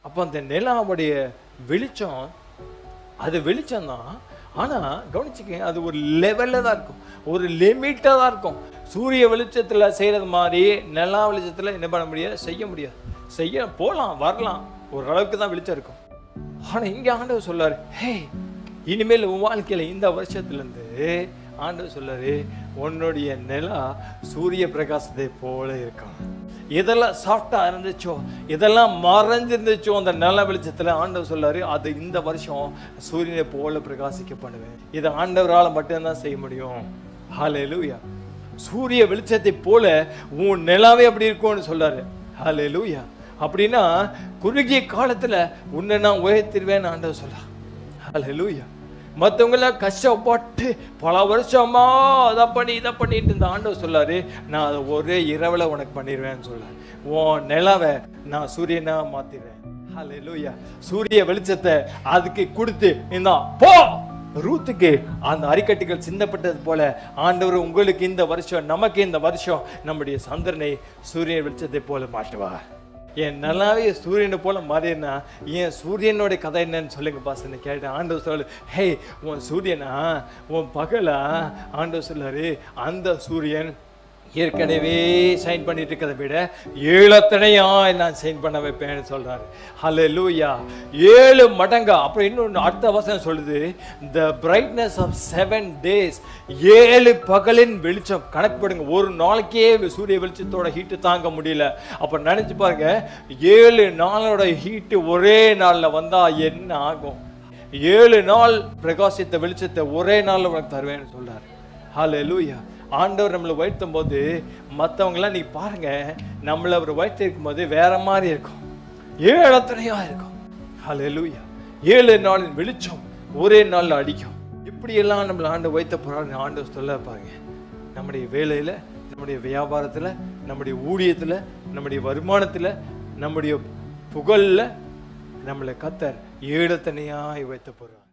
அப்போ அந்த நிலாவுடைய வெளிச்சம் அது வெளிச்சம் தான். ஆனால் கவனிச்சுக்கங்க, அது ஒரு லெவலில் தான் இருக்கும், ஒரு லிமிட்டாக தான் இருக்கும். சூரிய வெளிச்சத்தில் செய்கிறது மாதிரி நிலா வெளிச்சத்தில் என்ன பண்ண முடியாது, செய்ய முடியாது. செய்ய போகலாம் வரலாம், ஓரளவுக்கு தான் வெளிச்சம் இருக்கும். ஆனால் இங்கே ஆண்டவர் சொல்லார், ஹே இனிமேல் உன் வாழ்க்கையில் இந்த வருஷத்துலேருந்து ஆண்டவர் சொல்லாரு, உன்னுடைய நிலா சூரிய பிரகாசத்தை போல இருக்கும். எதெல்லாம் சாஃப்டா இருந்துச்சோ, எதெல்லாம் மறைஞ்சிருந்துச்சோ அந்த நில வெளிச்சத்துல ஆண்டவர் சொல்லாரு, அது இந்த வருஷம் சூரியனை போல பிரகாசிக்க பண்ணுவேன். இதை ஆண்டவரால் மட்டும்தான் செய்ய முடியும். ஹல்லேலூயா. சூரிய வெளிச்சத்தை போல உன் நிலாவே அப்படி இருக்கும்னு சொல்லாரு. ஹல்லேலூயா. அப்படின்னா குறுகிய காலத்துல உன்னை நான் உயர்த்திடுவேன்னு ஆண்டவர் சொல்றார். ஹல்லேலூயா. மற்றவங்களாம் கஷ்டப்பட்டு பல வருஷமா அதை பண்ணி இதை பண்ணிட்டு இந்த ஆண்டவர் சொல்லாரு, நான் அதை ஒரே இரவில் உனக்கு பண்ணிடுவேன்னு சொல்லாரு. உன் நிலவை நான் சூரியனா மாத்திடுவேன். ஹல்லேலூயா. சூரிய வெளிச்சத்தை அதுக்கு கொடுத்து இந்த போ ரூத்துக்கு அந்த அரிக்கட்டுகள் சிந்தப்பட்டது போல ஆண்டவர் உங்களுக்கு இந்த வருஷம், நமக்கு இந்த வருஷம் நம்முடைய சந்திரனை சூரிய வெளிச்சத்தை போல மாற்றுவார். என் நல்லாவே சூரியனை போல மாறினா என் சூரியனோட கதை என்னன்னு சொல்லுங்க பாஸ்ன்னு கேட்டேன். ஆண்டவர் சொல்லு, ஹே உன் சூரியனா உன் பகலா? ஆண்டவர் சொல்லாரு, அந்த சூரியன் ஏற்கனவே சைன் பண்ணிட்டு இருக்கிறத விட 7 அத்தனையா நான் சைன் பண்ண வைப்பேன்னு சொல்றாரு. ஹல்லேலூயா. 7 மடங்கா. அப்புறம் இன்னொன்று அடுத்த வசனம் சொல்லுது, the brightness of 7 days, 7 பகலின் வெளிச்சம். கணக்கு பண்ணுங்க, ஒரு நாளைக்கே சூரிய வெளிச்சத்தோட ஹீட்டு தாங்க முடியல. அப்ப நினைச்சு பாருங்க, 7 நாளோட ஹீட்டு ஒரே நாள்ல வந்தா என்ன ஆகும்? 7 நாள் பிரகாசித்த வெளிச்சத்தை ஒரே நாள்ல உனக்கு தருவேன்னு சொல்றாரு. ஹல்லேலூயா. ஆண்டவர் நம்மளை உயர்த்தும் போது மற்றவங்களாம் நீ பாருங்க, நம்மளை அவர் உயர்த்தி இருக்கும் போது வேற மாதிரி இருக்கும், 7 அத்தனையா இருக்கும். ஹல்லேலூயா. 7 நாளின் வெளிச்சம் ஒரே நாள்ல அடிக்கும். இப்படியெல்லாம் நம்மளை ஆண்டு உயர்த்த போறாரு ஆண்டவர் சொல்ல பாருங்க. நம்முடைய வேலையில, நம்முடைய வியாபாரத்துல, நம்முடைய ஊழியத்துல, நம்முடைய வருமானத்துல, நம்முடைய புகழ்ல நம்மளை கர்த்தர் 7 அத்தனையா உயர்த்த போறார்.